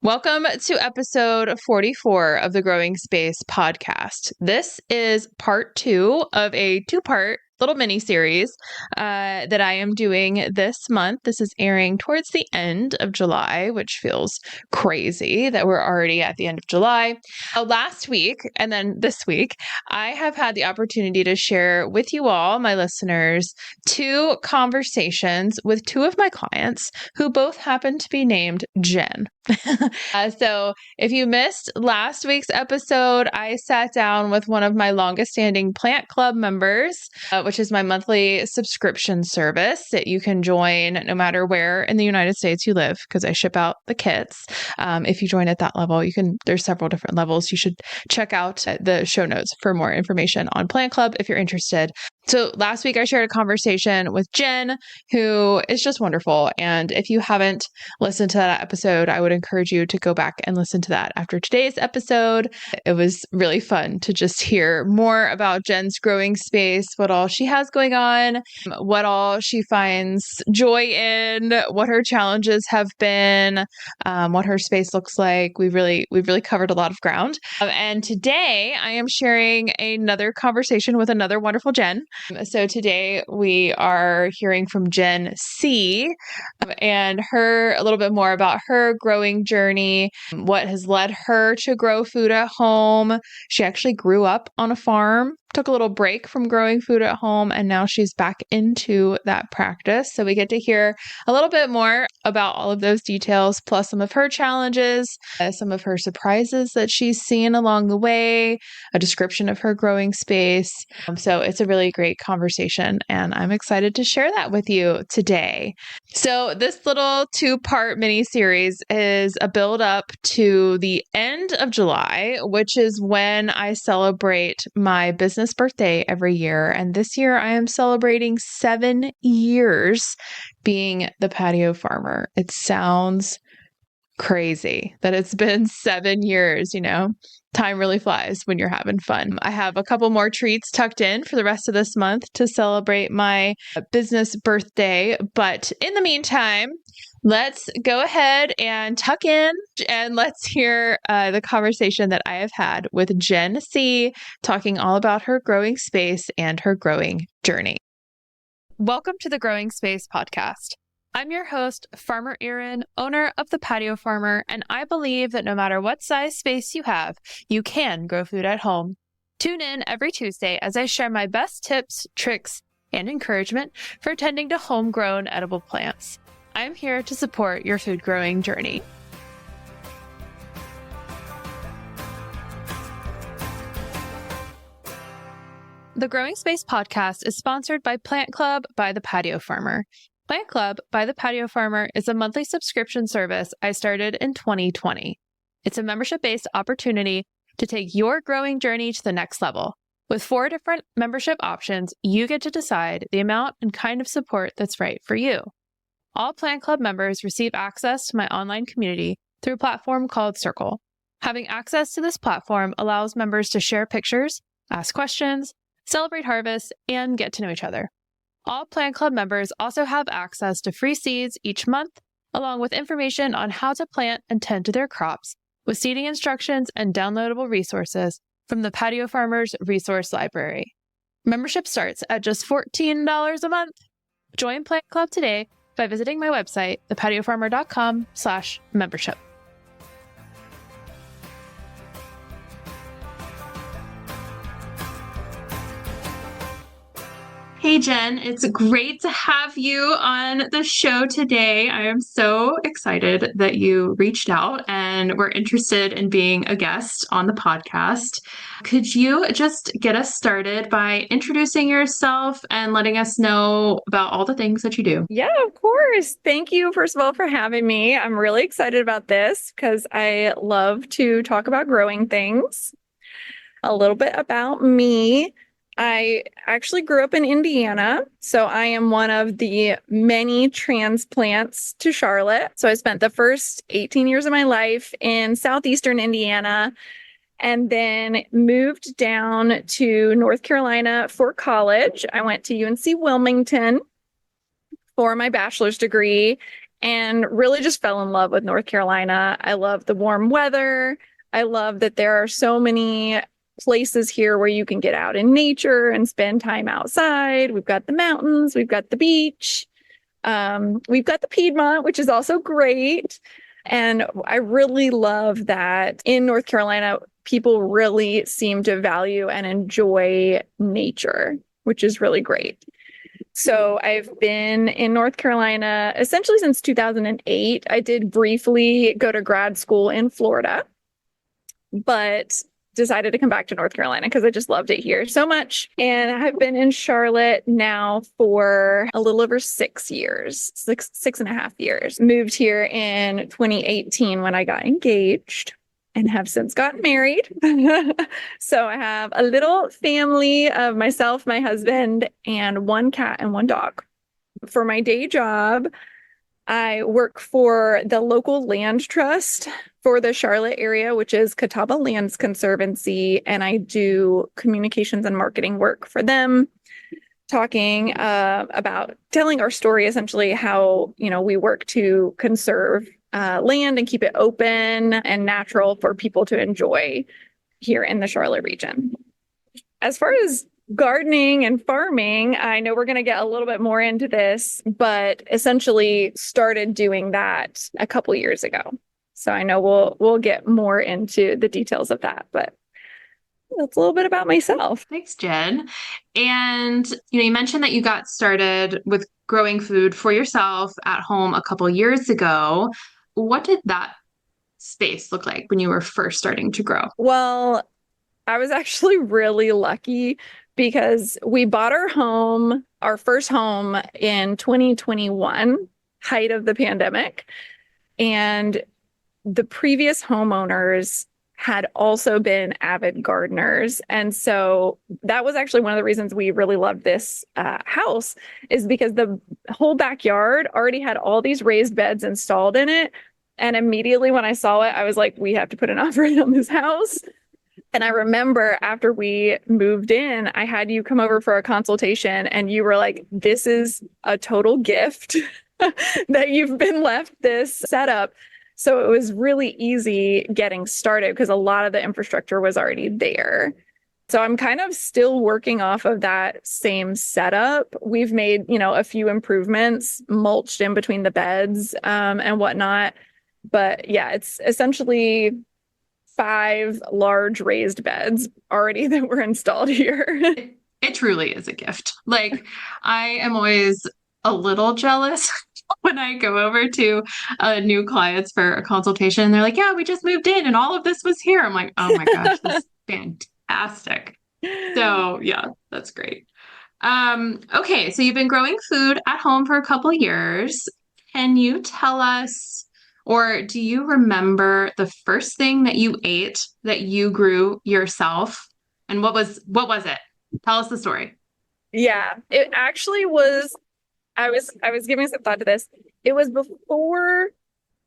Welcome to episode 44 of the Growing Space podcast. This is part 2 of a 2-part little mini series that I am doing this month. This is airing towards the end of July, which feels crazy that we're already at the end of July. Last week and then this week, I have had the opportunity to share with you all, my listeners, 2 conversations with 2 of my clients who both happen to be named Jen. So if you missed last week's episode, I sat down with one of my longest standing Plant Club members, which is my monthly subscription service that you can join no matter where in the United States you live, because I ship out the kits. If you join at that level, there's several different levels. You should check out the show notes for more information on Plant Club if you're interested. So last week I shared a conversation with Jen, who is just wonderful. And if you haven't listened to that episode, I would encourage you to go back and listen to that after today's episode. It was really fun to just hear more about Jen's growing space, what all she has going on, what all she finds joy in, what her challenges have been, what her space looks like. We've really covered a lot of ground. And today I am sharing another conversation with another wonderful Jen. So today we are hearing from Jen C. And a little bit more about her growing journey, what has led her to grow food at home. She actually grew up on a farm, took a little break from growing food at home, and now she's back into that practice. So we get to hear a little bit more about all of those details, plus some of her challenges, some of her surprises that she's seen along the way, a description of her growing space. So it's a really great conversation, and I'm excited to share that with you today. So this little 2-part mini series is a build up to the end of July, which is when I celebrate my business birthday every year. And this year I am celebrating 7 years being the Patio Farmer. It sounds crazy that it's been 7 years, Time really flies when you're having fun. I have a couple more treats tucked in for the rest of this month to celebrate my business birthday. But in the meantime, let's go ahead and tuck in and let's hear the conversation that I have had with Jen C, talking all about her growing space and her growing journey. Welcome to the Growing Space podcast. I'm your host, Farmer Erin, owner of the Patio Farmer, and I believe that no matter what size space you have, you can grow food at home. Tune in every Tuesday as I share my best tips, tricks, and encouragement for tending to homegrown edible plants. I'm here to support your food growing journey. The Growing Space podcast is sponsored by Plant Club by the Patio Farmer. Plant Club by the Patio Farmer is a monthly subscription service I started in 2020. It's a membership-based opportunity to take your growing journey to the next level. With 4 different membership options, you get to decide the amount and kind of support that's right for you. All Plant Club members receive access to my online community through a platform called Circle. Having access to this platform allows members to share pictures, ask questions, celebrate harvests, and get to know each other. All Plant Club members also have access to free seeds each month, along with information on how to plant and tend to their crops, with seeding instructions and downloadable resources from the Patio Farmers Resource Library. Membership starts at just $14 a month. Join Plant Club today by visiting my website, thepatiofarmer.com/membership. Hey, Jen, it's great to have you on the show today. I am so excited that you reached out and were interested in being a guest on the podcast. Could you just get us started by introducing yourself and letting us know about all the things that you do? Yeah, of course. Thank you, first of all, for having me. I'm really excited about this because I love to talk about growing things. A little bit about me. I actually grew up in Indiana, so I am one of the many transplants to Charlotte. So I spent the first 18 years of my life in southeastern Indiana and then moved down to North Carolina for college. I went to UNC Wilmington for my bachelor's degree and really just fell in love with North Carolina. I love the warm weather. I love that there are so many places here where you can get out in nature and spend time outside. We've got the mountains, we've got the beach, we've got the Piedmont, which is also great. And I really love that in North Carolina, people really seem to value and enjoy nature, which is really great. So I've been in North Carolina essentially since 2008. I did briefly go to grad school in Florida, but decided to come back to North Carolina because I just loved it here so much. And I've been in Charlotte now for a little over 6 years, 6.5 years. Moved here in 2018 when I got engaged and have since gotten married. So I have a little family of myself, my husband, and one cat and one dog. For my day job, I work for the local land trust for the Charlotte area, which is Catawba Lands Conservancy, and I do communications and marketing work for them, talking about telling our story, essentially how, we work to conserve land and keep it open and natural for people to enjoy here in the Charlotte region. As far as gardening and farming, I know we're going to get a little bit more into this, but essentially started doing that a couple years ago. So I know we'll get more into the details of that, but that's a little bit about myself. Thanks, Jen. And you mentioned that you got started with growing food for yourself at home a couple years ago. What did that space look like when you were first starting to grow? Well, I was actually really lucky because we bought our first home in 2021, height of the pandemic. And the previous homeowners had also been avid gardeners. And so that was actually one of the reasons we really loved this house, is because the whole backyard already had all these raised beds installed in it. And immediately when I saw it, I was like, we have to put an offer in on this house. And I remember after we moved in, I had you come over for a consultation and you were like, this is a total gift that you've been left this setup. So it was really easy getting started because a lot of the infrastructure was already there. So I'm kind of still working off of that same setup. We've made, a few improvements, mulched in between the beds and whatnot. But yeah, it's essentially 5 large raised beds already that were installed here. It truly is a gift. Like, I am always a little jealous when I go over to new clients for a consultation. They're like, yeah, we just moved in and all of this was here. I'm like, oh my gosh, this is fantastic. So yeah, that's great. Okay, so you've been growing food at home for a couple years. Can you tell us, or do you remember the first thing that you ate that you grew yourself? And what was it? Tell us the story. Yeah, it actually was. I was giving some thought to this. It was before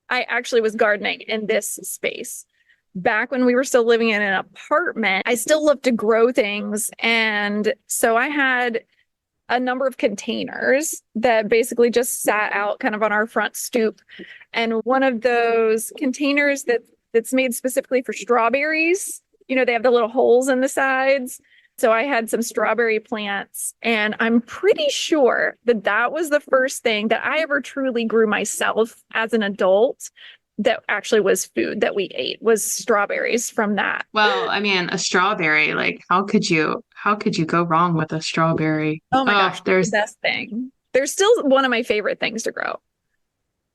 I actually was gardening in this space. Back when we were still living in an apartment, I still loved to grow things. And so I had a number of containers that basically just sat out kind of on our front stoop. And one of those containers that's made specifically for strawberries, they have the little holes in the sides. So I had some strawberry plants, and I'm pretty sure that was the first thing that I ever truly grew myself as an adult that actually was food that we ate, was strawberries from that. Well, I mean, a strawberry, like how could you go wrong with a strawberry? Oh my gosh, there's the best thing. They're still one of my favorite things to grow.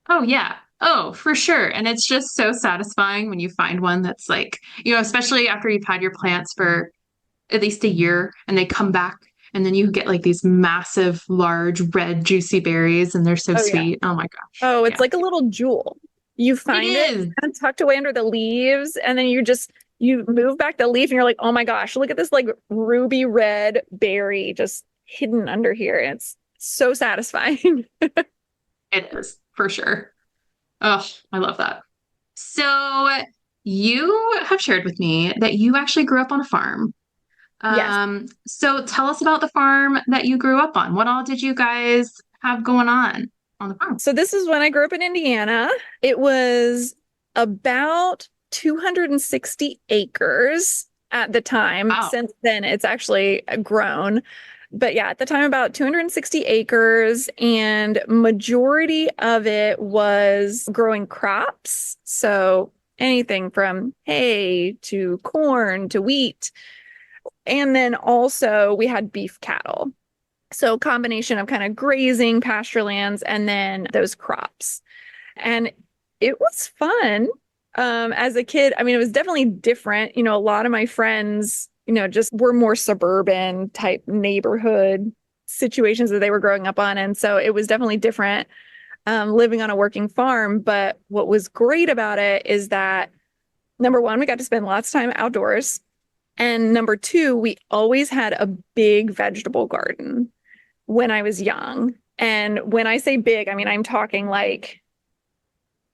Oh yeah. Oh, for sure. And it's just so satisfying when you find one that's like, especially after you've had your plants for at least a year and they come back and then you get like these massive, large, red, juicy berries and they're so sweet. Yeah. Oh my gosh. Oh, it's like a little jewel. You find it kind of tucked away under the leaves and then you move back the leaf and you're like, oh my gosh, look at this like ruby red berry just hidden under here. And it's so satisfying. It is, for sure. Oh, I love that. So you have shared with me that you actually grew up on a farm. Yes. So tell us about the farm that you grew up on. What all did you guys have going on? on the farm? So this is when I grew up in Indiana. It was about 260 acres at the time. Wow. Since then, it's actually grown. But yeah, at the time, about 260 acres, and majority of it was growing crops. So anything from hay to corn to wheat. And then also we had beef cattle. So combination of kind of grazing, pasture lands, and then those crops. And it was fun. As a kid, I mean, it was definitely different. A lot of my friends, just were more suburban type neighborhood situations that they were growing up on. And so it was definitely different living on a working farm. But what was great about it is that number one, we got to spend lots of time outdoors. And number two, we always had a big vegetable garden when I was young. And when I say big, I mean, I'm talking like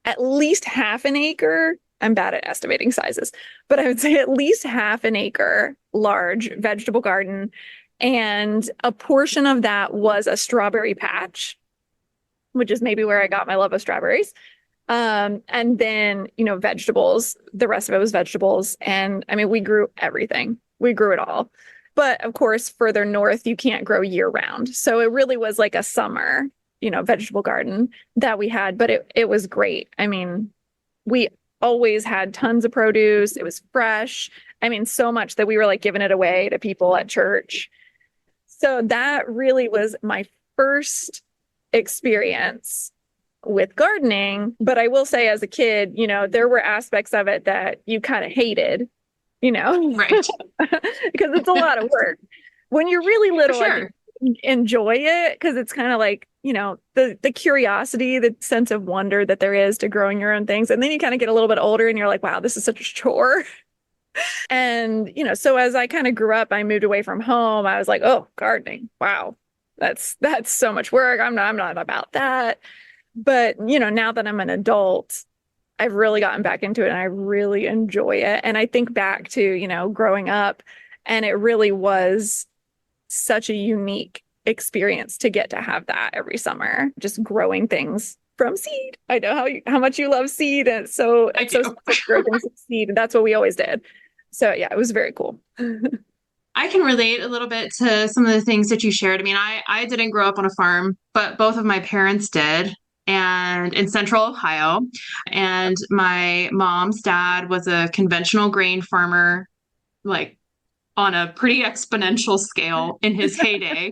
at least half an acre. I'm bad at estimating sizes, but I would say at least half an acre large vegetable garden. And a portion of that was a strawberry patch, which is maybe where I got my love of strawberries. And then, vegetables, the rest of it was vegetables. And I mean, we grew everything. We grew it all. But of course, further north, you can't grow year round. So it really was like a summer, vegetable garden that we had, but it was great. I mean, we always had tons of produce. It was fresh. I mean, so much that we were like giving it away to people at church. So that really was my first experience with gardening. But I will say, as a kid, there were aspects of it that you kind of hated, Right. because it's a lot of work. When you're really For little, I think sure. you enjoy it because it's kind of like, the curiosity, the sense of wonder that there is to growing your own things. And then you kind of get a little bit older and you're like, wow, this is such a chore. And, so as I kind of grew up, I moved away from home. I was like, oh, gardening. Wow. That's so much work. I'm not about that. But, now that I'm an adult, I've really gotten back into it and I really enjoy it. And I think back to, growing up, and it really was such a unique experience to get to have that every summer, just growing things from seed. I know how much you love seed, and I it's do. so special to grow things from seed, and that's what we always did. So yeah, it was very cool. I can relate a little bit to some of the things that you shared. I mean, I didn't grow up on a farm, but both of my parents did, and in central Ohio. And my mom's dad was a conventional grain farmer, like on a pretty exponential scale in his heyday.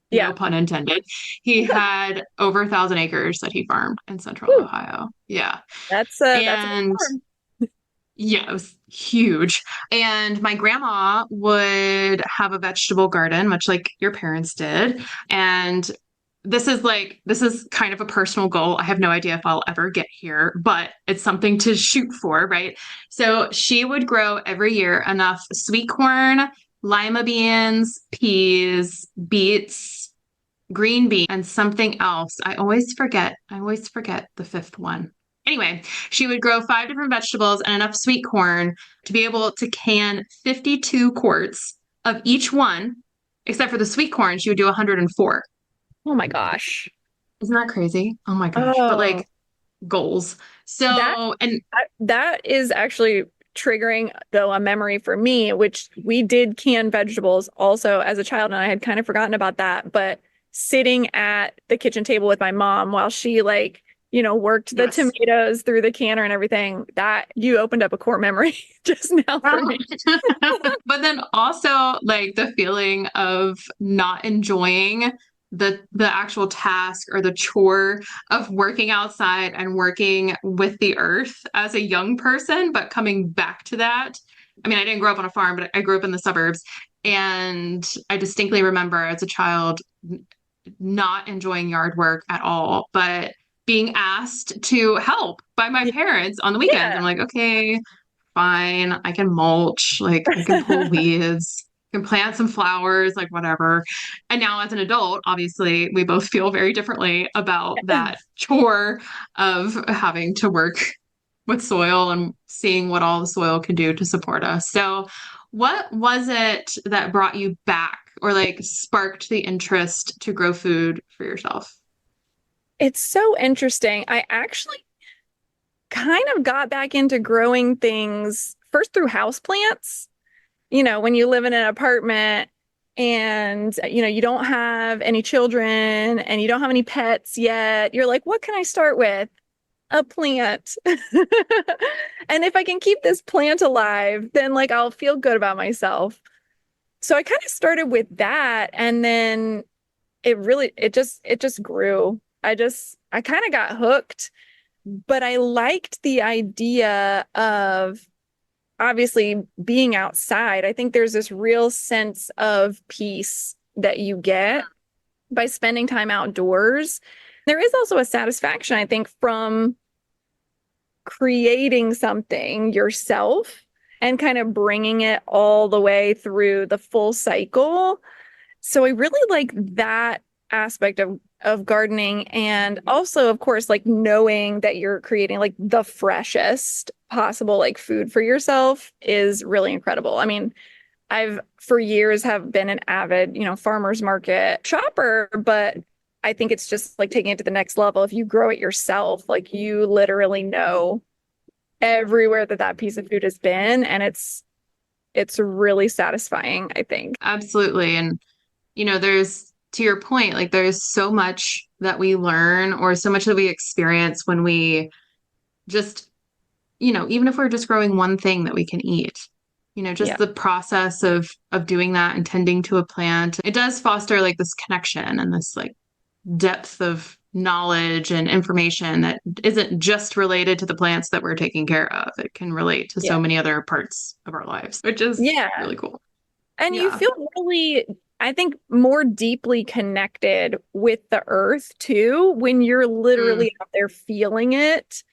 Yeah. No pun intended. He had over 1,000 acres that he farmed in central Whew. Ohio. Yeah. That's a big And farm. yeah, it was huge. And my grandma would have a vegetable garden, much like your parents did. And this is kind of a personal goal. I have no idea if I'll ever get here, but it's something to shoot for, right? So she would grow every year enough sweet corn, lima beans, peas, beets, green beans, and something else. I always forget. I always forget the fifth one. Anyway, she would grow five different vegetables and enough sweet corn to be able to can 52 quarts of each one, except for the sweet corn, she would do 104. Oh my gosh. Isn't that crazy? Oh my gosh. But Oh, like goals. that So, and that is actually triggering though a memory for me, which we did can vegetables also as a child, and I had kind of forgotten about that. But sitting at the kitchen table with my mom while she like, worked the yes. tomatoes through the canner and everything, that you opened up a core memory just now for me. But then also like the feeling of not enjoying the actual task or the chore of working outside and working with the earth as a young person, but coming back to that. I mean, I didn't grow up on a farm, but I grew up in the suburbs, and I distinctly remember as a child not enjoying yard work at all, but being asked to help by my parents on the weekends. I'm Yeah. like, okay, fine. I can mulch, like I can pull weeds, can plant some flowers, like whatever. And now as an adult, obviously we both feel very differently about that chore of having to work with soil and seeing what all the soil can do to support us. So what was it that brought you back or like sparked the interest to grow food for yourself? It's so interesting. I actually kind of got back into growing things first through houseplants. When you live in an apartment and, you don't have any children and you don't have any pets yet, you're like, what can I start with? A plant. And if I can keep this plant alive, then like I'll feel good about myself. So I kind of started with that and then it just grew. I kind of got hooked, but I liked the idea of obviously being outside. I think there's this real sense of peace that you get by spending time outdoors. There is also a satisfaction, I think, from creating something yourself and kind of bringing it all the way through the full cycle. So I really like that aspect of gardening and also of course like knowing that you're creating like the freshest possible like food for yourself is really incredible. I mean, I've for years have been an avid, farmers market shopper, but I think it's just like taking it to the next level. If you grow it yourself, like you literally know everywhere that piece of food has been, and it's really satisfying, I think. Absolutely. And, there's, to your point, like there's so much that we learn or so much that we experience when we just, even if we're just growing one thing that we can eat, just Yeah. the process of doing that and tending to a plant, it does foster like this connection and this like depth of knowledge and information that isn't just related to the plants that we're taking care of. It can relate to so Yeah. many other parts of our lives, which is Yeah. really cool. And you Yeah. feel really, I think, more deeply connected with the earth too when you're Mm, literally out there feeling it,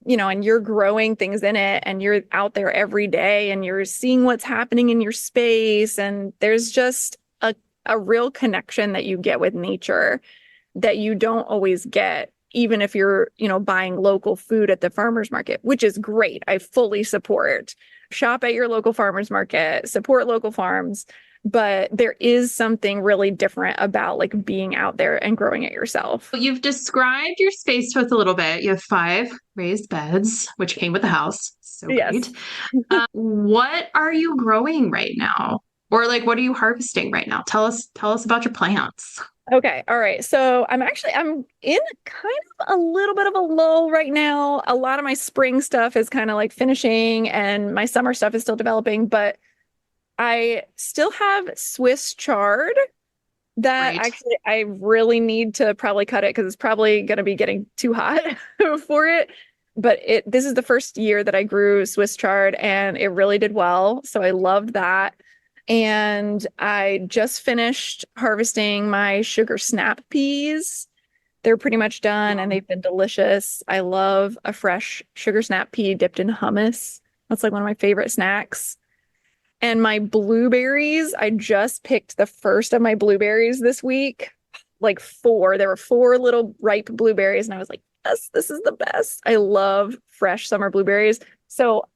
and you're growing things in it and you're out there every day and you're seeing what's happening in your space. And there's just a real connection that you get with nature that you don't always get, even if you're, buying local food at the farmer's market, which is great. I fully support. Shop at your local farmer's market, support local farms. But there is something really different about like being out there and growing it yourself. You've described your space to us a little bit. You have 5 raised beds, which came with the house. So great. Yes. What are you growing right now? Or like what are you harvesting right now? Tell us about your plants. Okay. All right. So I'm in kind of a little bit of a lull right now. A lot of my spring stuff is kind of like finishing and my summer stuff is still developing, but I still have Swiss chard that Great. actually I really need to probably cut it because it's probably going to be getting too hot for it. But this is the first year that I grew Swiss chard and it really did well. So I loved that. And I just finished harvesting my sugar snap peas. They're pretty much done and Yum. they've been delicious. I love a fresh sugar snap pea dipped in hummus. That's like one of my favorite snacks. And my blueberries, I just picked the first of my blueberries this week. Like four. There were four little ripe blueberries, and I was like, yes, this is the best. I love fresh summer blueberries. So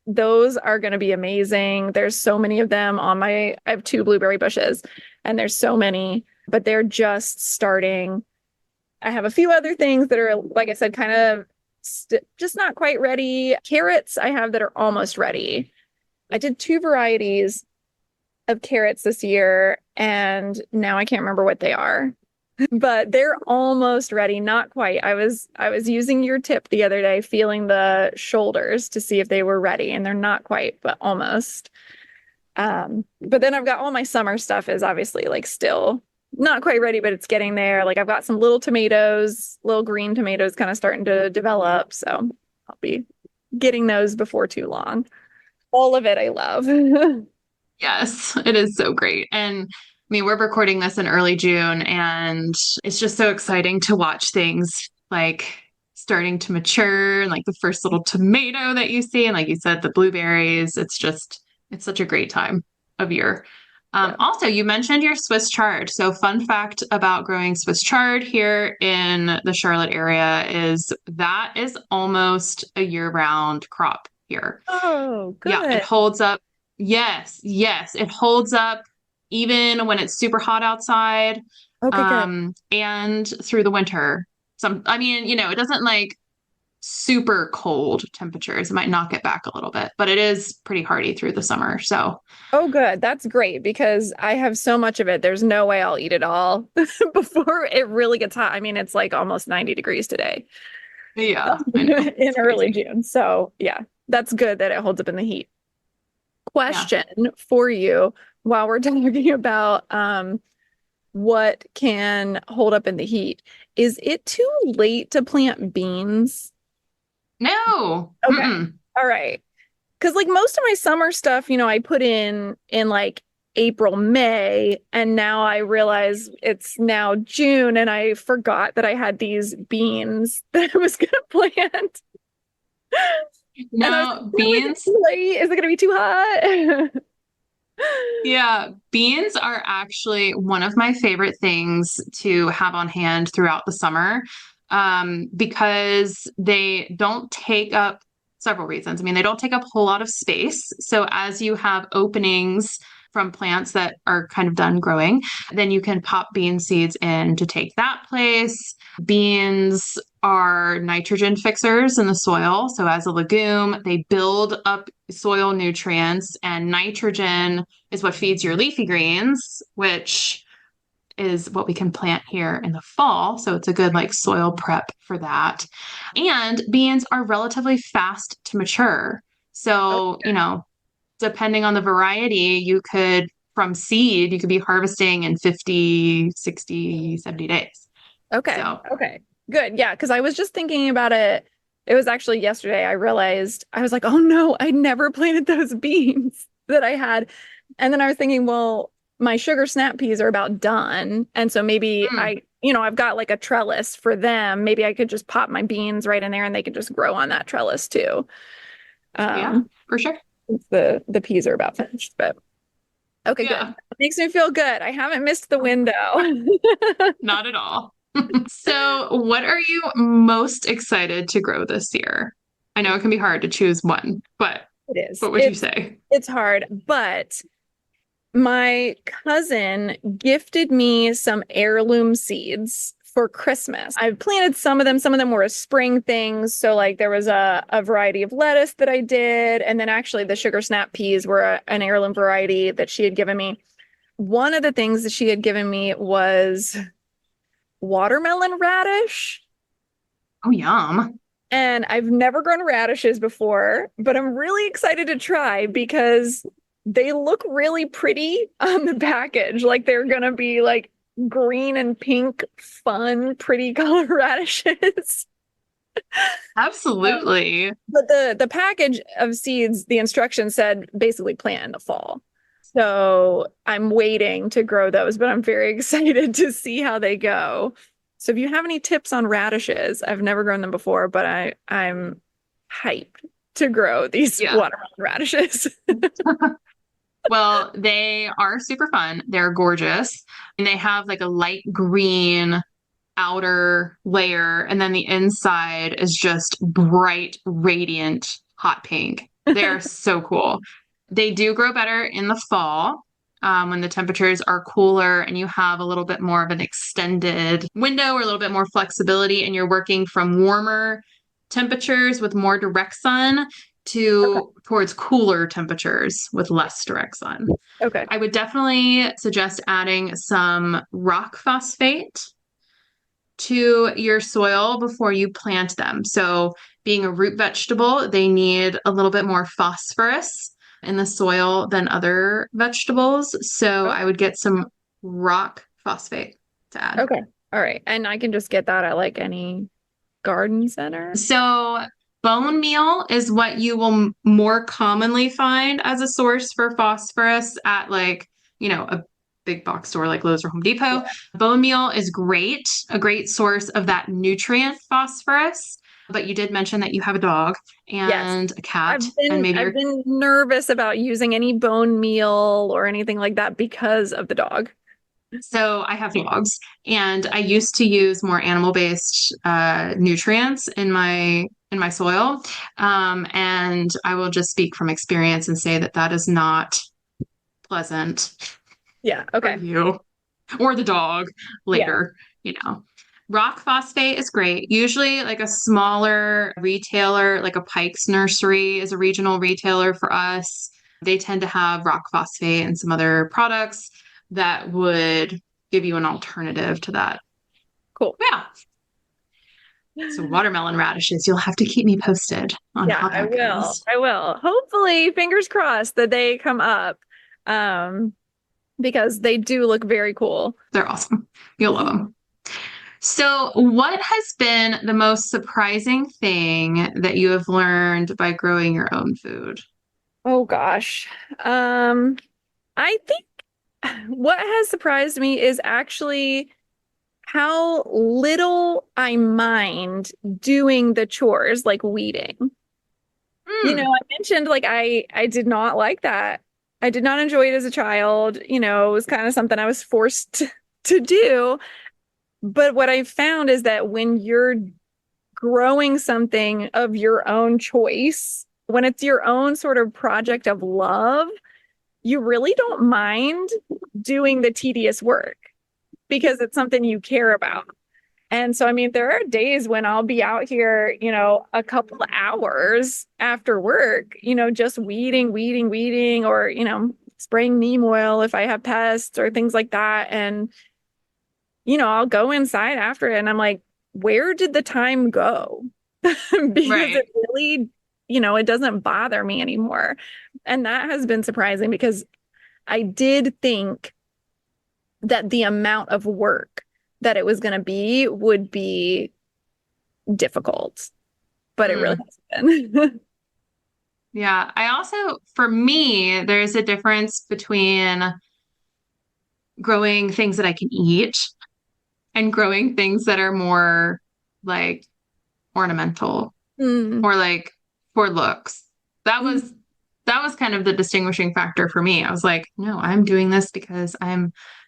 those are going to be amazing. There's so many of them I have two blueberry bushes, and there's so many, but they're just starting. I have a few other things that are, like I said, kind of just not quite ready. Carrots I have that are almost ready. I did two varieties of carrots this year, and now I can't remember what they are, but they're almost ready. Not quite. I was using your tip the other day, feeling the shoulders to see if they were ready, and they're not quite, but almost. But then I've got all my summer stuff is obviously like still not quite ready, but it's getting there. Like I've got some little tomatoes, little green tomatoes kind of starting to develop. So I'll be getting those before too long. All of it I love. Yes, it is so great. And I mean, we're recording this in early June, and it's just so exciting to watch things like starting to mature and like the first little tomato that you see. And like you said, the blueberries, it's such a great time of year. Yeah. Also, you mentioned your Swiss chard. So, fun fact about growing Swiss chard here in the Charlotte area is that is almost a year-round crop here. Oh, Yeah, it good. holds up. Yes, yes, it holds up even when it's super hot outside, Okay, good. and through the winter. I mean, it doesn't like super cold temperatures. It might knock it back a little bit, but it is pretty hardy through the summer. So Oh, good. That's great because I have so much of it. There's no way I'll eat it all before it really gets hot. I mean, it's like almost 90 degrees today yeah, I know. in It's early crazy. June. So, yeah, that's good that it holds up in the heat. Yeah. Question for you while we're talking about what can hold up in the heat. Is it too late to plant beans? No. Okay. Mm-mm. All right. Because like most of my summer stuff, I put in like April, May, and now I realize it's now June, and I forgot that I had these beans that I was gonna plant. And I was like, No, no, is it beans. too late? Is it gonna be too hot? Yeah, beans are actually one of my favorite things to have on hand throughout the summer, because they don't take up several reasons. I mean, they don't take up a whole lot of space. So as you have openings from plants that are kind of done growing, then you can pop bean seeds in to take that place. Beans are nitrogen fixers in the soil. So as a legume, they build up soil nutrients, and nitrogen is what feeds your leafy greens, which is what we can plant here in the fall. So it's a good like soil prep for that. And beans are relatively fast to mature. So, depending on the variety, from seed, you could be harvesting in 50, 60, 70 days. Okay. So, Okay. Good. Yeah. Because I was just thinking about it. It was actually yesterday. I realized I was like, oh no, I never planted those beans that I had. And then I was thinking, well, my sugar snap peas are about done. And so maybe mm, I've got like a trellis for them. Maybe I could just pop my beans right in there and they could just grow on that trellis too. yeah, Um, for sure. since the peas are about finished. But okay, good. Yeah, It makes me feel good. I haven't missed the window. not at all. So, what are you most excited to grow this year? I know it can be hard to choose one, but It is. what would you say? It's hard, but my cousin gifted me some heirloom seeds for Christmas. I've planted some of them. Some of them were spring things. So like there was a variety of lettuce that I did. And then actually the sugar snap peas were an heirloom variety that she had given me. One of the things that she had given me was watermelon radish. Oh, yum. And I've never grown radishes before, but I'm really excited to try because they look really pretty on the package. Like they're gonna be like green and pink, fun, pretty color radishes. Absolutely. But the package of seeds, the instructions said basically plant in the fall. So I'm waiting to grow those, but I'm very excited to see how they go. So if you have any tips on radishes, I've never grown them before, but I'm hyped to grow these Yeah. watermelon radishes. Well, they are super fun. They're gorgeous. And they have like a light green outer layer, and then the inside is just bright, radiant, hot pink. They're so cool. They do grow better in the fall, when the temperatures are cooler and you have a little bit more of an extended window or a little bit more flexibility, and you're working from warmer temperatures with more direct sun Okay. to towards cooler temperatures with less direct sun. Okay. I would definitely suggest adding some rock phosphate to your soil before you plant them. So, being a root vegetable, they need a little bit more phosphorus in the soil than other vegetables. So, I would get some rock phosphate to add. Okay. All right. And I can just get that at like any garden center. So, bone meal is what you will more commonly find as a source for phosphorus at like, a big box store like Lowe's or Home Depot. Yeah. Bone meal is great, a great source of that nutrient phosphorus. But you did mention that you have a dog Yes. and a cat, I've and been maybe I've you're. been nervous about using any bone meal or anything like that because of the dog. So I have dogs, and I used to use more animal-based nutrients in my soil, and I will just speak from experience and say that that is not pleasant Yeah. for Okay. you or the dog Yeah. later, you know. Rock phosphate is great. Usually, like a smaller retailer, like a Pike's Nursery is a regional retailer for us. They tend to have rock phosphate and some other products that would give you an alternative to that. Cool. Yeah. So, watermelon radishes, you'll have to keep me posted on Yeah, how I that will. goes. I will. Hopefully, fingers crossed that they come up. Um, because they do look very cool. They're awesome. You'll love them. So, what has been the most surprising thing that you have learned by growing your own food? Oh gosh. I think what has surprised me is actually how little I mind doing the chores like weeding. Hmm. I mentioned like I did not like that. I did not enjoy it as a child. It was kind of something I was forced to do. But what I found is that when you're growing something of your own choice, when it's your own sort of project of love, you really don't mind doing the tedious work because it's something you care about. And so, I mean, there are days when I'll be out here, a couple of hours after work, just weeding, or, spraying neem oil if I have pests or things like that. And, I'll go inside after it and I'm like, where did the time go? Because Right. it really, it doesn't bother me anymore. And that has been surprising because I did think that the amount of work that it was going to be would be difficult, but it really Mm. hasn't been. Yeah. I also, for me, there's a difference between growing things that I can eat and growing things that are more like ornamental Mm. or like for looks. That Mm. was that was kind of the distinguishing factor for me. I was like, no, I'm doing this because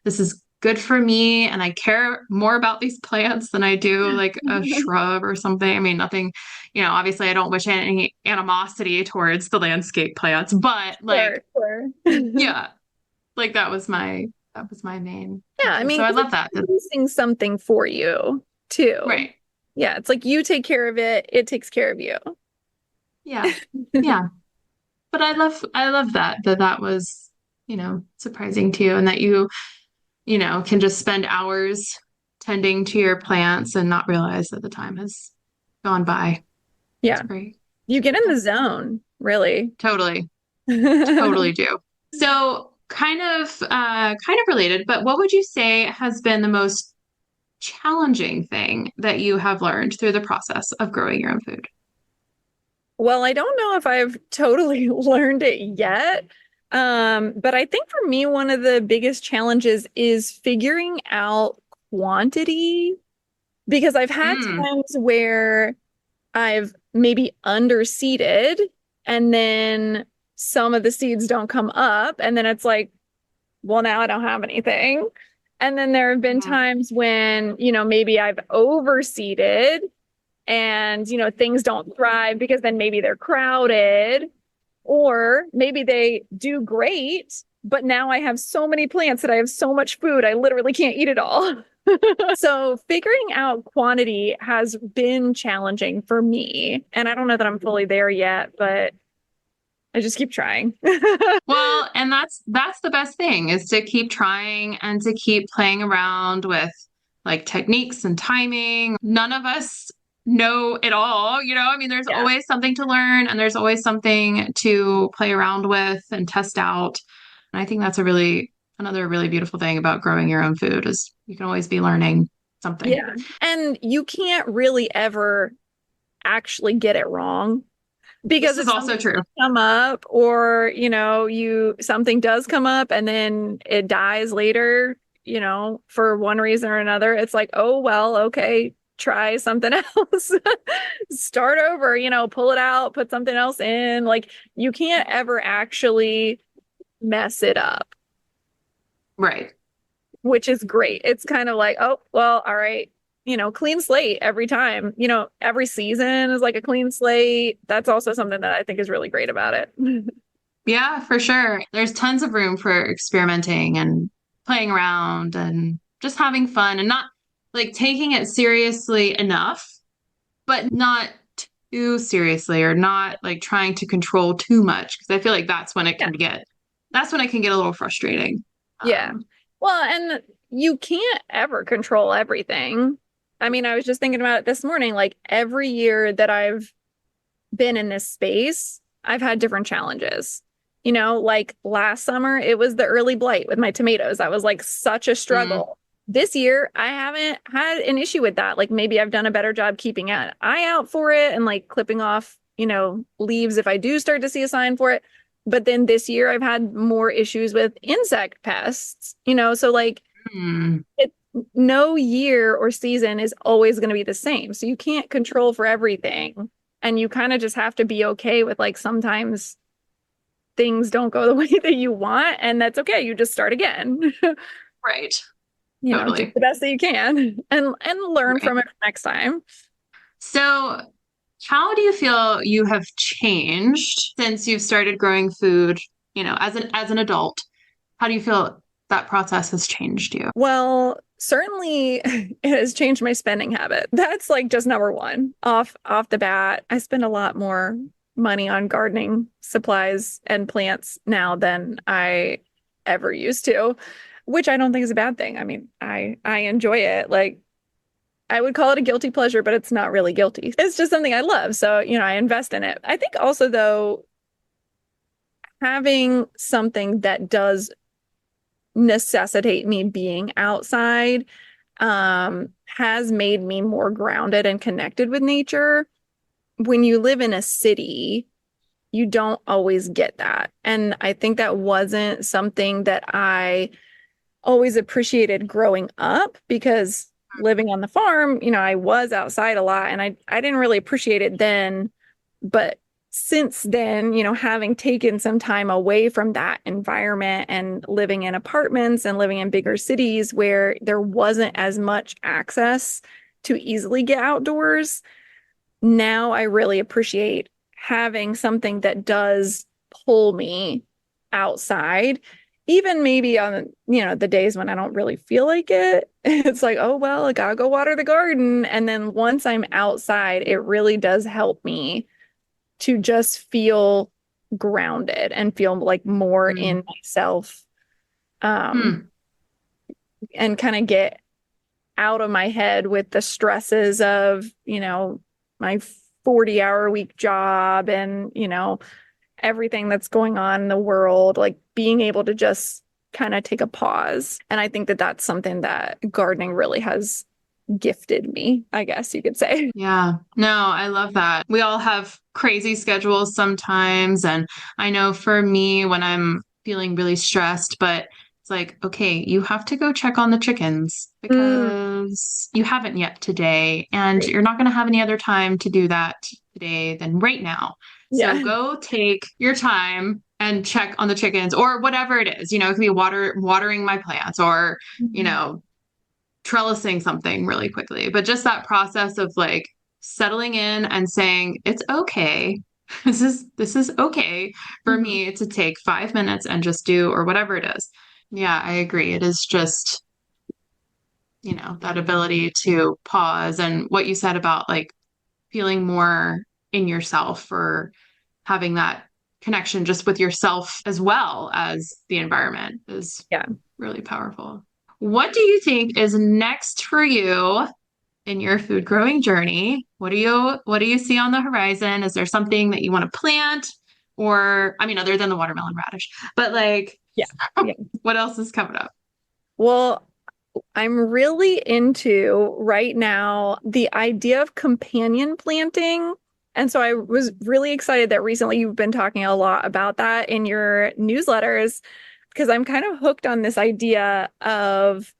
this is good for me and I care more about these plants than I do like a shrub or something. I mean, nothing, obviously I don't wish any animosity towards the landscape plants, but Sure, like, sure. yeah, like that was my main Yeah, I thinking. So mean, I 'cause love it's that. producing something for you too. Right. Yeah, it's like you take care of it, it takes care of you. Yeah. Yeah. But I love that was, surprising to you and that you can just spend hours tending to your plants and not realize that the time has gone by. It's Yeah, great. you get in Yeah, the zone, really. totally, totally do. So kind of related, but what would you say has been the most challenging thing that you have learned through the process of growing your own food? Well, I don't know if I've totally learned it yet. But I think for me, one of the biggest challenges is figuring out quantity because I've had Mm. times where I've maybe underseeded and then some of the seeds don't come up. And then it's like, well, now I don't have anything. And then there have been Mhm. times when, maybe I've overseeded and things don't thrive because then maybe they're crowded or maybe they do great but now I have so many plants that I have so much food I literally can't eat it all. So figuring out quantity has been challenging for me and I don't know that I'm fully there yet but I just keep trying. Well, and that's the best thing is to keep trying and to keep playing around with like techniques and timing. None of us know it all. I mean, there's Yeah. always something to learn and there's always something to play around with and test out. And I think that's another really beautiful thing about growing your own food is you can always be learning something. Yeah. And you can't really ever actually get it wrong. Because This is if also something true. does come up or, you something does come up and then it dies later, for one reason or another, it's like, oh well, okay, try something else. Start over, pull it out, put something else in. Like you can't ever actually mess it up, Right. which is great. It's kind of like, oh, well, all right, clean slate every time. Every season is like a clean slate. That's also something that I think is really great about it. Yeah, for sure. There's tons of room for experimenting and playing around and just having fun and not like taking it seriously enough, but not too seriously or not like trying to control too much. Cause I feel like that's when it can get a little frustrating. Yeah. Um, Well, and you can't ever control everything. I mean, I was just thinking about it this morning. Like every year that I've been in this space, I've had different challenges. You know, like last summer, it was the early blight with my tomatoes. That was like such a mm, struggle. This year, I haven't had an issue with that. Like maybe I've done a better job keeping an eye out for it and like clipping off, leaves if I do start to see a sign for it. But then this year, I've had more issues with insect pests, so like mm, it, no year or season is always going to be the same. So you can't control for everything. And you kind of just have to be okay with like sometimes things don't go the way that you want, and that's okay. You just start again. right. Do Totally. the best that you can and learn Right. from it next time. So, how do you feel you have changed since you've started growing food, as an adult? How do you feel that process has changed you? Well, certainly it has changed my spending habit. That's like just number one. Off the bat, I spend a lot more money on gardening supplies and plants now than I ever used to, which I don't think is a bad thing. I mean, I enjoy it. Like I would call it a guilty pleasure, but it's not really guilty. It's just something I love. So, I invest in it. I think also though, having something that does necessitate me being outside has made me more grounded and connected with nature. When you live in a city, you don't always get that. And I think that wasn't something that I always appreciated growing up because living on the farm, I was outside a lot and I didn't really appreciate it then. But since then, having taken some time away from that environment and living in apartments and living in bigger cities where there wasn't as much access to easily get outdoors, now I really appreciate having something that does pull me outside. Even maybe on, the days when I don't really feel like it, it's like, oh, well, I gotta go water the garden. And then once I'm outside, it really does help me to just feel grounded and feel like more Mm, in myself, um, hmm, and kind of get out of my head with the stresses of, my 40-hour week job and, everything that's going on in the world, like being able to just kind of take a pause. And I think that that's something that gardening really has gifted me, I guess you could say. yeah. No, I love that. We all have crazy schedules sometimes. And I know for me, when I'm feeling really stressed, but it's like, okay, you have to go check on the chickens Mm, because you haven't yet today. And great. you're not going to have any other time to do that today than right now. So Yeah. go take your time and check on the chickens or whatever it is. It could be watering my plants or, you Mhm. know, trellising something really quickly. But just that process of like settling in and saying, it's okay. This is okay for Mhm. me to take 5 minutes and just do or whatever it is. Yeah, I agree. It is just, that ability to pause and what you said about like feeling more in yourself or having that connection just with yourself as well as the environment is Yeah. really powerful. What do you think is next for you in your food growing journey? What do you see on the horizon? Is there something that you want to plant? Or I mean, other than the watermelon radish, but like Yeah. Yeah. what else is coming up? Well, I'm really into right now the idea of companion planting. And so I was really excited that recently you've been talking a lot about that in your newsletters because I'm kind of hooked on this idea of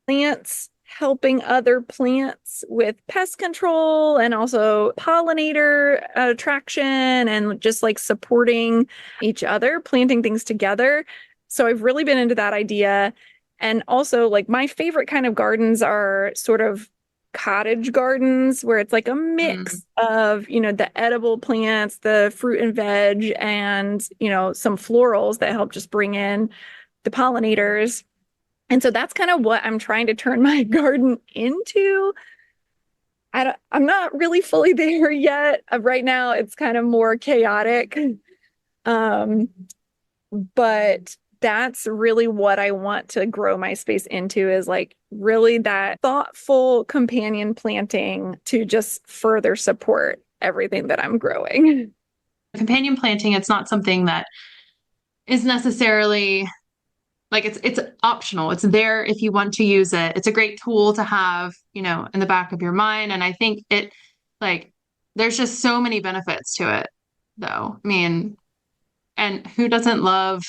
plants helping other plants with pest control and also pollinator attraction and just like supporting each other, planting things together. So I've really been into that idea. And also, like, my favorite kind of gardens are sort of cottage gardens where it's like a Mm, mix of, the edible plants, the fruit and veg, and, some florals that help just bring in the pollinators. And so that's kind of what I'm trying to turn my garden into. I'm not really fully there yet. Right now, it's kind of more chaotic. Um, but that's really what I want to grow my space into is like really that thoughtful companion planting to just further support everything that I'm growing. Companion planting, it's not something that is necessarily like it's optional. It's there if you want to use it. It's a great tool to have, in the back of your mind. And I think like there's just so many benefits to it though. I mean, and who doesn't love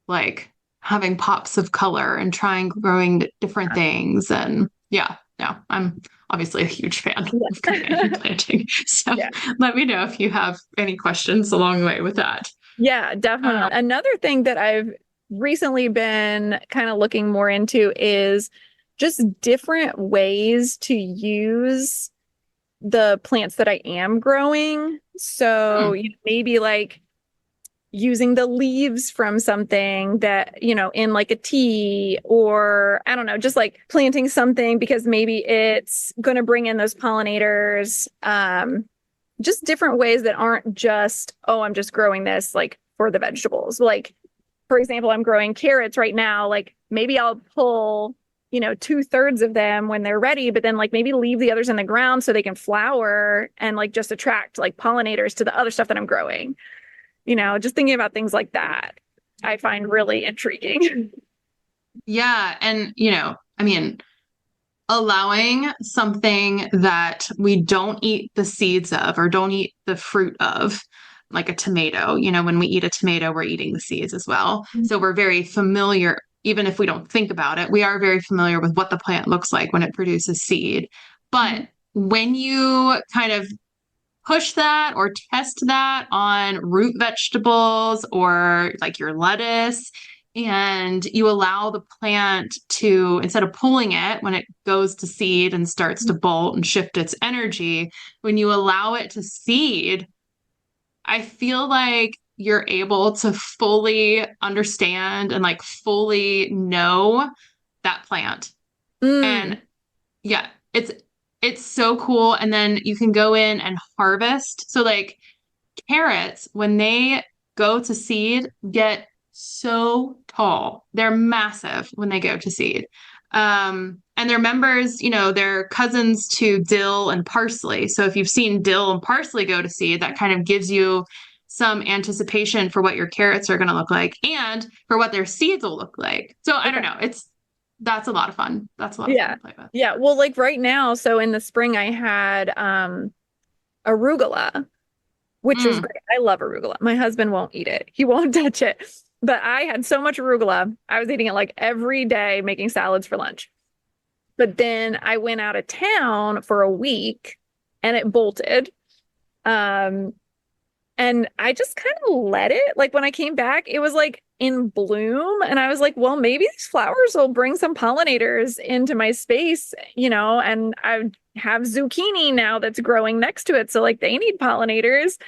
like having pops of color and trying growing different things? And yeah, no, I'm obviously a huge fan of companion Yeah. planting. So Yeah. let me know if you have any questions along the way with that. Yeah, definitely. Another thing that I've recently been kind of looking more into is just different ways to use the plants that I am growing. So, Hmm. maybe like using the leaves from something that, in like a tea, or I don't know, just like planting something because maybe it's going to bring in those pollinators. Just different ways that aren't just, oh, I'm just growing this like for the vegetables. Like, for example, I'm growing carrots right now. Like maybe I'll pull, 2/3 of them when they're ready, but then like maybe leave the others in the ground so they can flower and like just attract like pollinators to the other stuff that I'm growing. Just thinking about things like that, I find really intriguing. Yeah. And, I mean, allowing something that we don't eat the seeds of or don't eat the fruit of, like a tomato, when we eat a tomato, we're eating the seeds as well. So we're very familiar, even if we don't think about it, we are very familiar with what the plant looks like when it produces seed. But Mhm. when you kind of push that or test that on root vegetables or like your lettuce, and you allow the plant to, instead of pulling it when it goes to seed and starts to bolt and shift its energy, when you allow it to seed, I feel like you're able to fully understand and like fully know that plant. And Mm. yeah, it's so cool. And then you can go in and harvest. So like carrots, when they go to seed, get so tall. They're massive when they go to seed. And they're members, they're cousins to dill and parsley. So if you've seen dill and parsley go to seed, that kind of gives you some anticipation for what your carrots are going to look like and for what their seeds will look like. So I don't Okay. know. That's a lot of fun. That's a lot of fun Yeah. to play with. Yeah. Well, like right now, so in the spring I had arugula, which was Mm. great. I love arugula. My husband won't eat it. He won't touch it. But I had so much arugula. I was eating it like every day, making salads for lunch. But then I went out of town for a week and it bolted. Um, and I just kind of let it. Like when I came back, it was like in bloom. And I was like, well, maybe these flowers will bring some pollinators into my space, and I have zucchini now that's growing next to it. So like they need pollinators.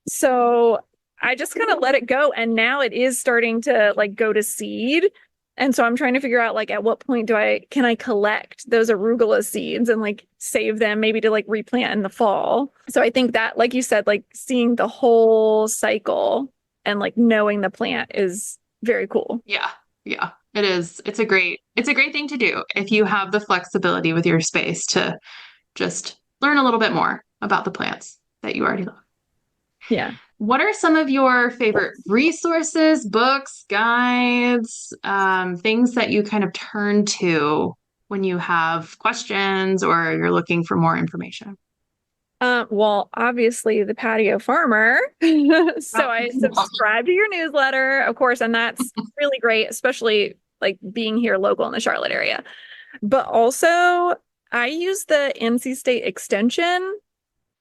So I just kind of let it go. And now it is starting to like go to seed. And so I'm trying to figure out like at what point can I collect those arugula seeds and like save them maybe to like replant in the fall. So I think that, like you said, like seeing the whole cycle and like knowing the plant is very cool. Yeah. Yeah. It is. It's a great thing to do if you have the flexibility with your space to just learn a little bit more about the plants that you already love. Yeah. What are some of your favorite resources, books, guides, things that you kind of turn to when you have questions or you're looking for more information? Well, obviously the patio farmer. So Oh. I subscribe to your newsletter, of course, and that's really great, especially like being here local in the Charlotte area. But also, I use the NC State Extension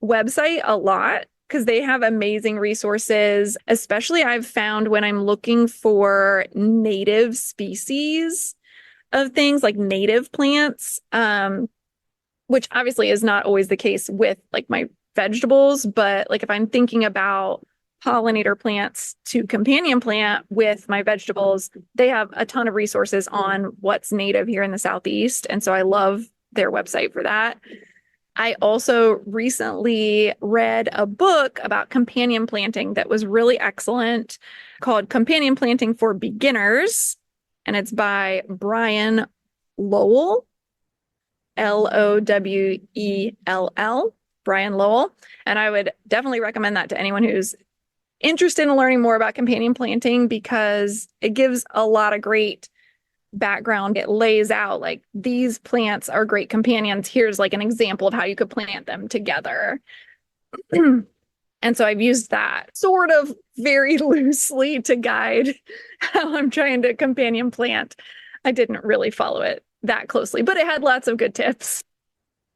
website a lot because they have amazing resources, especially I've found when I'm looking for native species of things like native plants. Which obviously is not always the case with like my vegetables, but like if I'm thinking about pollinator plants to companion plant with my vegetables, they have a ton of resources on what's native here in the Southeast. And so I love their website for that. I also recently read a book about companion planting that was really excellent called Companion Planting for Beginners. And it's by Brian Lowell, Lowell, Brian Lowell. And I would definitely recommend that to anyone who's interested in learning more about companion planting because it gives a lot of great background. It lays out like these plants are great companions. Here's like an example of how you could plant them together. And so I've used that sort of very loosely to guide how I'm trying to companion plant. I didn't really follow it that closely, but it had lots of good tips.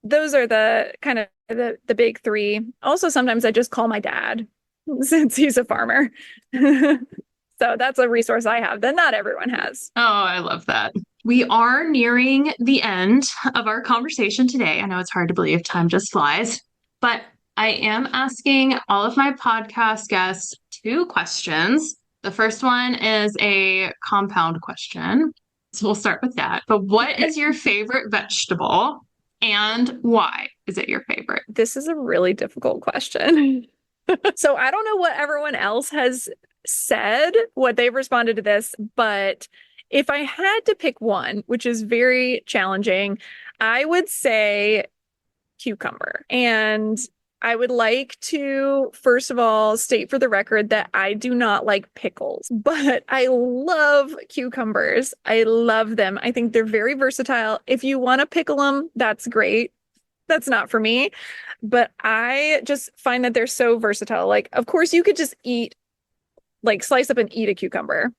Those are the kind of the big three. Also, sometimes I just call my dad since he's a farmer. So that's a resource I have that not everyone has. Oh, I love that. We are nearing the end of our conversation today. I know it's hard to believe time just flies, but I am asking all of my podcast guests 2 questions. The first one is a compound question. So we'll start with that. But what is your favorite vegetable and why is it your favorite? This is a really difficult question. So I don't know what everyone else has said, what they've responded to this, but if I had to pick one, which is very challenging, I would say cucumber. And I would like to, first of all, state for the record that I do not like pickles, but I love cucumbers. I love them. I think they're very versatile. If you want to pickle them, that's great. That's not for me, but I just find that they're so versatile. Like, of course, you could just eat, like, slice up and eat a cucumber.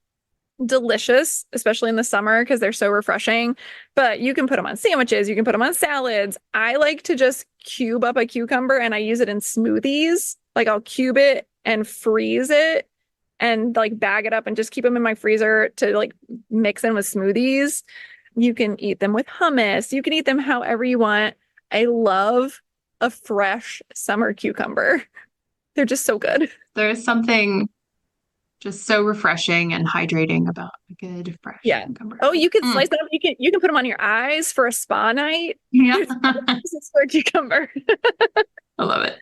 Delicious, especially in the summer because they're so refreshing. But you can put them on sandwiches, you can put them on salads. I like to just cube up a cucumber and I use it in smoothies. Like I'll cube it and freeze it and like bag it up and just keep them in my freezer to like mix in with smoothies. You can eat them with hummus. You can eat them however you want. I love a fresh summer cucumber. They're just so good. There's something just so refreshing and hydrating about a good fresh cucumber. Oh, you can slice them up. You can put them on your eyes for a spa night. Yeah. This is for a cucumber. I love it.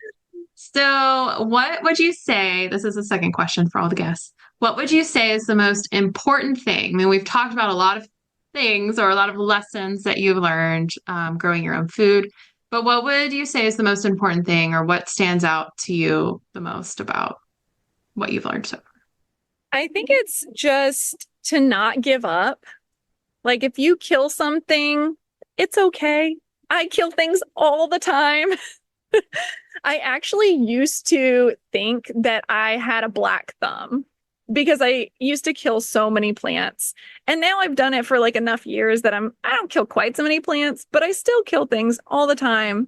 So what would you say, this is the second question for all the guests, what would you say is the most important thing? I mean, we've talked about a lot of things or a lot of lessons that you've learned growing your own food, but what would you say is the most important thing or what stands out to you the most about what you've learned so far? I think it's just to not give up. Like if you kill something, it's okay. I kill things all the time. I actually used to think that I had a black thumb because I used to kill so many plants. And now I've done it for like enough years that I don't kill quite so many plants, but I still kill things all the time.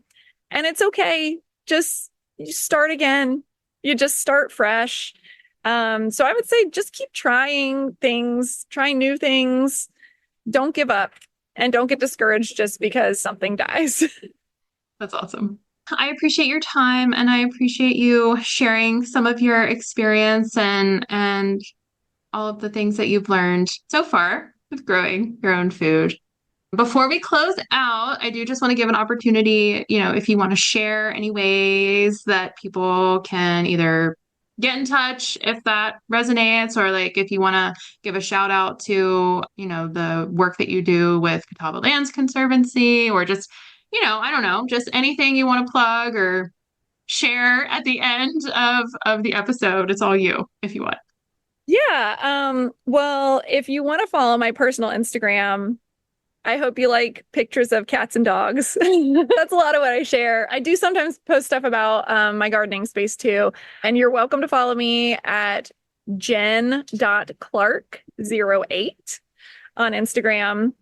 And it's okay. Just you start again. You just start fresh. So I would say just keep trying things, try new things. Don't give up and don't get discouraged just because something dies. That's awesome. I appreciate your time and I appreciate you sharing some of your experience and all of the things that you've learned so far with growing your own food. Before we close out, I do just want to give an opportunity, if you want to share any ways that people can either get in touch if that resonates, or like if you want to give a shout out to, the work that you do with Catawba Lands Conservancy, or just, I don't know, just anything you want to plug or share at the end of the episode. It's all you if you want. Yeah. Well, if you want to follow my personal Instagram, I hope you like pictures of cats and dogs. That's a lot of what I share. I do sometimes post stuff about my gardening space too. And you're welcome to follow me at jen.clark08 on Instagram.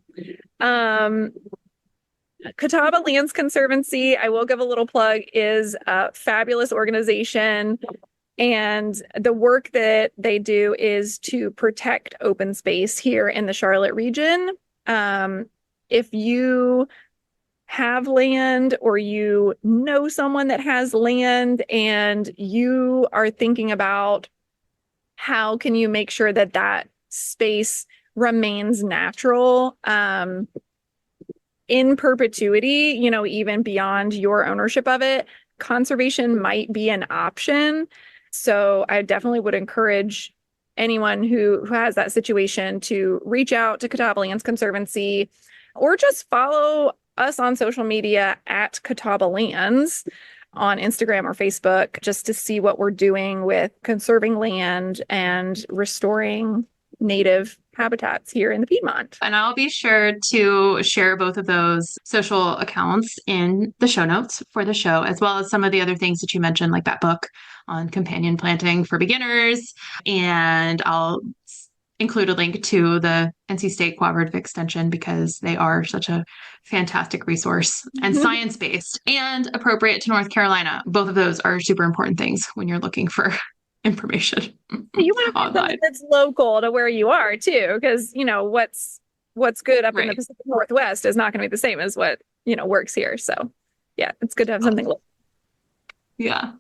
Catawba Lands Conservancy, I will give a little plug, is a fabulous organization. And the work that they do is to protect open space here in the Charlotte region. If you have land or you know someone that has land and you are thinking about how can you make sure that that space remains natural in perpetuity, you know, even beyond your ownership of it, conservation might be an option. So I definitely would encourage anyone who has that situation to reach out to Catawba Lands Conservancy or just follow us on social media at Catawba Lands on Instagram or Facebook just to see what we're doing with conserving land and restoring native habitats here in the Piedmont. And I'll be sure to share both of those social accounts in the show notes for the show, as well as some of the other things that you mentioned, like that book on companion planting for beginners. And I'll include a link to the NC State Cooperative Extension because they are such a fantastic resource and science-based and appropriate to North Carolina. Both of those are super important things when you're looking for information You want to find something online. that's local to where you are too, because you know what's good up in the Right. Pacific Northwest is not going to be the same as what you know works here. So yeah, it's good to have something local. Yeah.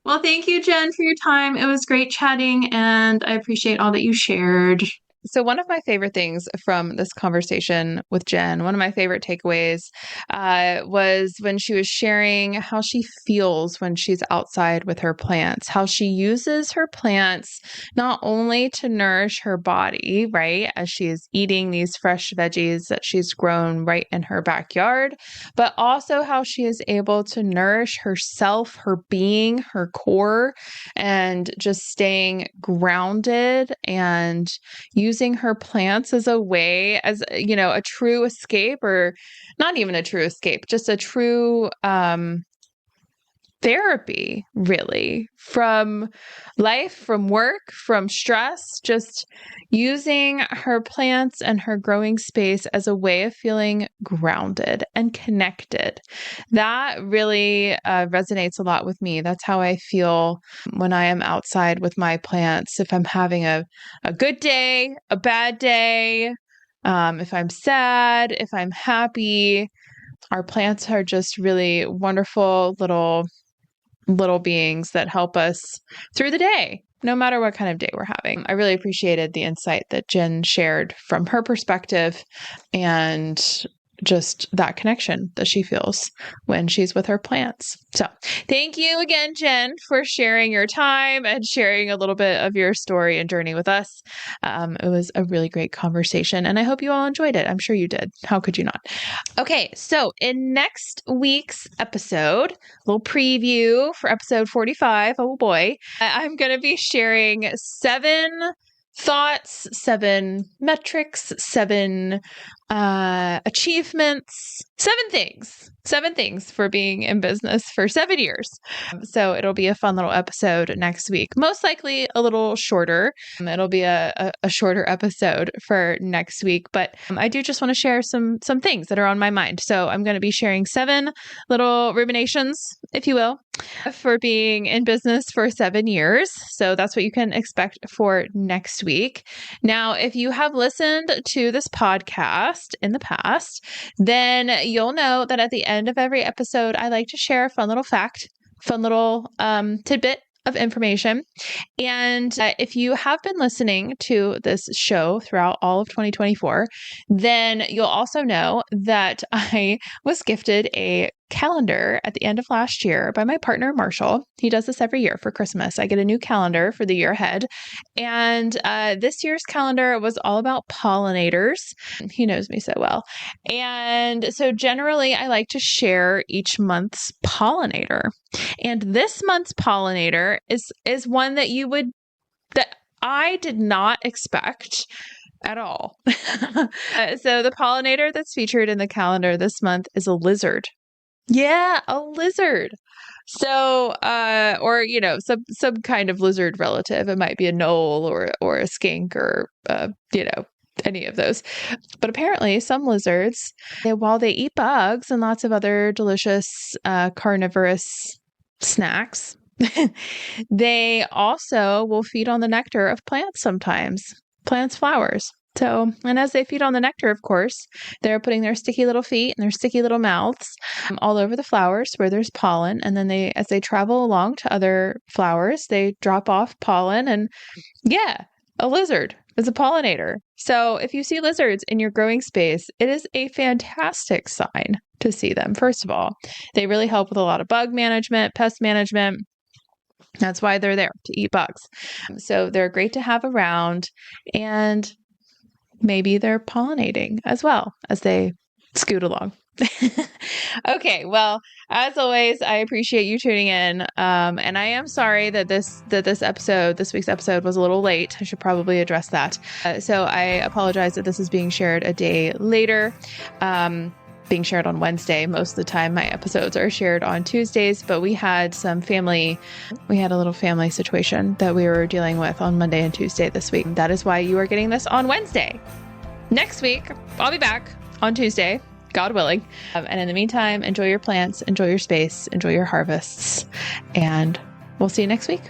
Well, thank you, Jen, for your time. It was great chatting, and I appreciate all that you shared. So, one of my favorite things from this conversation with Jen, one of my favorite takeaways was when she was sharing how she feels when she's outside with her plants, how she uses her plants not only to nourish her body, right, as she is eating these fresh veggies that she's grown right in her backyard, but also how she is able to nourish herself, her being, her core, and just staying grounded and using her plants as a way, as you know, a true escape, or not even a true escape, just a true therapy, really, from life, from work, from stress, just using her plants and her growing space as a way of feeling grounded and connected. That really resonates a lot with me. That's how I feel when I am outside with my plants. If I'm having a good day, a bad day, if I'm sad, if I'm happy, our plants are just really wonderful little beings that help us through the day, no matter what kind of day we're having. I really appreciated the insight that Jen shared from her perspective and just that connection that she feels when she's with her plants. So thank you again, Jen, for sharing your time and sharing a little bit of your story and journey with us. It was a really great conversation, and I hope you all enjoyed it. I'm sure you did. How could you not? Okay, so in next week's episode, little preview for episode 45. Oh boy. I'm going to be sharing 7 thoughts, 7 metrics, 7 achievements, 7 things for being in business for 7 years. So it'll be a fun little episode next week. Most likely a little shorter. It'll be a shorter episode for next week, but I do just want to share some things that are on my mind. So I'm going to be sharing 7 little ruminations, if you will, for being in business for 7 years. So that's what you can expect for next week. Now, if you have listened to this podcast in the past, then you'll know that at the end of every episode, I like to share a fun little fact, fun little tidbit of information. And if you have been listening to this show throughout all of 2024, then you'll also know that I was gifted a calendar at the end of last year by my partner, Marshall. He does this every year for Christmas. I get a new calendar for the year ahead. And this year's calendar was all about pollinators. He knows me so well. And so generally, I like to share each month's pollinator. And this month's pollinator is one that I did not expect at all. So the pollinator that's featured in the calendar this month is a lizard. Yeah, a lizard. So, or you know, some kind of lizard relative. It might be a knoll or a skink or you know, any of those. But apparently, some lizards, while they eat bugs and lots of other delicious carnivorous snacks, they also will feed on the nectar of plants sometimes, plants, flowers. So, and as they feed on the nectar, of course, they're putting their sticky little feet and their sticky little mouths all over the flowers where there's pollen. And then as they travel along to other flowers, they drop off pollen. And yeah, a lizard is a pollinator. So if you see lizards in your growing space, it is a fantastic sign to see them. First of all, they really help with a lot of bug management, pest management. That's why they're there, to eat bugs. So they're great to have around, and maybe they're pollinating as well as they scoot along. Okay, well, as always, I appreciate you tuning in. And I am sorry that this week's episode was a little late. I should probably address that. So I apologize that this is being shared a day later. Being shared on Wednesday. Most of the time my episodes are shared on Tuesdays, but we had a little family situation that we were dealing with on Monday and Tuesday this week. That is why you are getting this on Wednesday. Next week, I'll be back on Tuesday, God willing. And in the meantime, enjoy your plants, enjoy your space, enjoy your harvests, and we'll see you next week.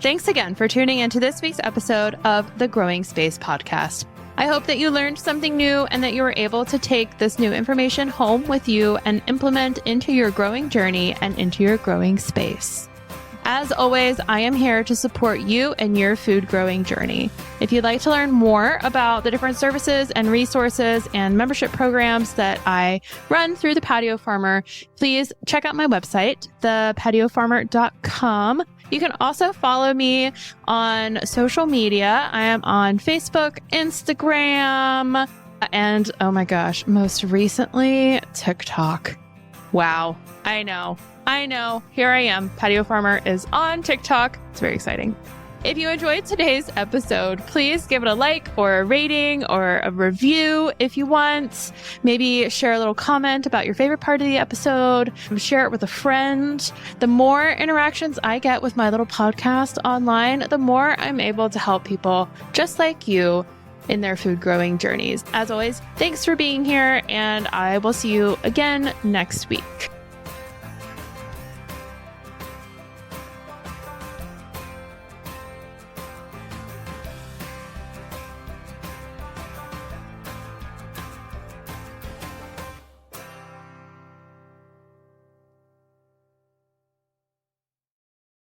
Thanks again for tuning into this week's episode of the Growing Space Podcast. I hope that you learned something new and that you were able to take this new information home with you and implement into your growing journey and into your growing space. As always, I am here to support you and your food growing journey. If you'd like to learn more about the different services and resources and membership programs that I run through the Patio Farmer, please check out my website, thepatiofarmer.com. You can also follow me on social media. I am on Facebook, Instagram, and oh my gosh, most recently, TikTok. Wow. I know. Here I am. Patio Farmer is on TikTok. It's very exciting. If you enjoyed today's episode, please give it a like or a rating or a review if you want. Maybe share a little comment about your favorite part of the episode. Share it with a friend. The more interactions I get with my little podcast online, the more I'm able to help people just like you in their food growing journeys. As always, thanks for being here, and I will see you again next week.